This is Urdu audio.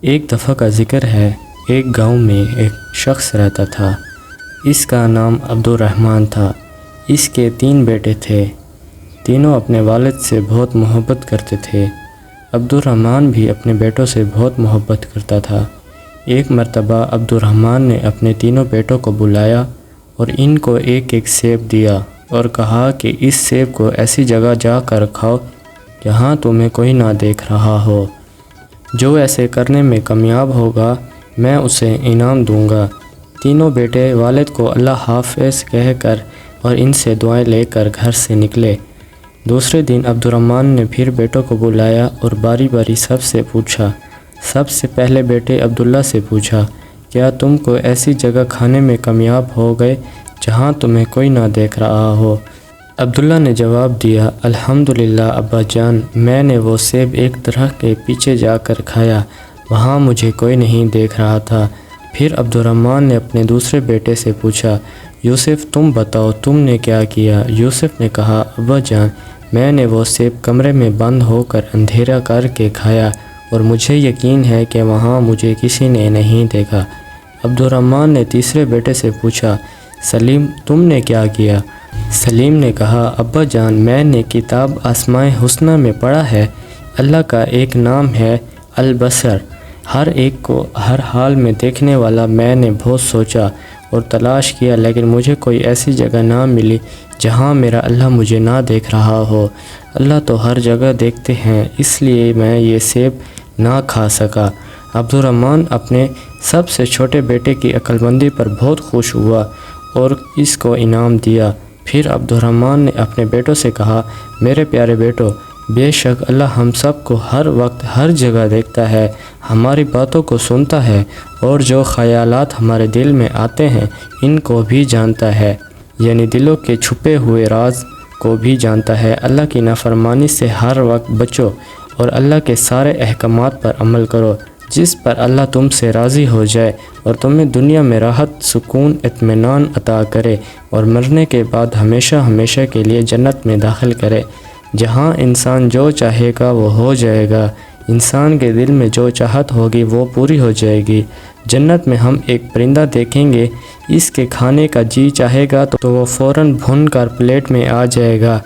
ایک دفعہ کا ذکر ہے، ایک گاؤں میں ایک شخص رہتا تھا۔ اس کا نام عبد الرحمن تھا۔ اس کے 3 بیٹے تھے۔ تینوں اپنے والد سے بہت محبت کرتے تھے۔ عبد الرحمن بھی اپنے بیٹوں سے بہت محبت کرتا تھا۔ ایک مرتبہ عبد الرحمن نے اپنے تینوں بیٹوں کو بلایا اور ان کو ایک ایک سیب دیا اور کہا کہ اس سیب کو ایسی جگہ جا کر کھاؤ جہاں تمہیں کوئی نہ دیکھ رہا ہو۔ جو ایسے کرنے میں کامیاب ہوگا میں اسے انعام دوں گا۔ تینوں بیٹے والد کو اللہ حافظ کہہ کر اور ان سے دعائیں لے کر گھر سے نکلے۔ دوسرے دن عبد الرحمن نے پھر بیٹوں کو بلایا اور باری باری سب سے پوچھا۔ سب سے پہلے بیٹے عبداللہ سے پوچھا، کیا تم کو ایسی جگہ کھانے میں کامیاب ہو گئے جہاں تمہیں کوئی نہ دیکھ رہا ہو؟ عبداللہ نے جواب دیا، الحمدللہ ابا جان، میں نے وہ سیب ایک درخت کے پیچھے جا کر کھایا، وہاں مجھے کوئی نہیں دیکھ رہا تھا۔ پھر عبد الرحمن نے اپنے دوسرے بیٹے سے پوچھا، یوسف تم بتاؤ تم نے کیا کیا؟ یوسف نے کہا، ابا جان، میں نے وہ سیب کمرے میں بند ہو کر اندھیرا کر کے کھایا اور مجھے یقین ہے کہ وہاں مجھے کسی نے نہیں دیکھا۔ عبد الرحمن نے تیسرے بیٹے سے پوچھا، سلیم تم نے کیا کیا؟ سلیم نے کہا، ابا جان، میں نے کتاب اسماء الحسنی میں پڑھا ہے، اللہ کا ایک نام ہے البصر، ہر ایک کو ہر حال میں دیکھنے والا۔ میں نے بہت سوچا اور تلاش کیا لیکن مجھے کوئی ایسی جگہ نہ ملی جہاں میرا اللہ مجھے نہ دیکھ رہا ہو۔ اللہ تو ہر جگہ دیکھتے ہیں، اس لیے میں یہ سیب نہ کھا سکا۔ عبد الرحمن اپنے سب سے چھوٹے بیٹے کی عقل مندی پر بہت خوش ہوا اور اس کو انعام دیا۔ پھر عبد الرحمن نے اپنے بیٹوں سے کہا، میرے پیارے بیٹو، بے شک اللہ ہم سب کو ہر وقت ہر جگہ دیکھتا ہے، ہماری باتوں کو سنتا ہے اور جو خیالات ہمارے دل میں آتے ہیں ان کو بھی جانتا ہے، یعنی دلوں کے چھپے ہوئے راز کو بھی جانتا ہے۔ اللہ کی نافرمانی سے ہر وقت بچو اور اللہ کے سارے احکامات پر عمل کرو جس پر اللہ تم سے راضی ہو جائے اور تمہیں دنیا میں راحت، سکون، اطمینان عطا کرے اور مرنے کے بعد ہمیشہ ہمیشہ کے لیے جنت میں داخل کرے، جہاں انسان جو چاہے گا وہ ہو جائے گا، انسان کے دل میں جو چاہت ہوگی وہ پوری ہو جائے گی۔ جنت میں ہم ایک پرندہ دیکھیں گے، اس کے کھانے کا جی چاہے گا تو وہ فوراً بھن کر پلیٹ میں آ جائے گا۔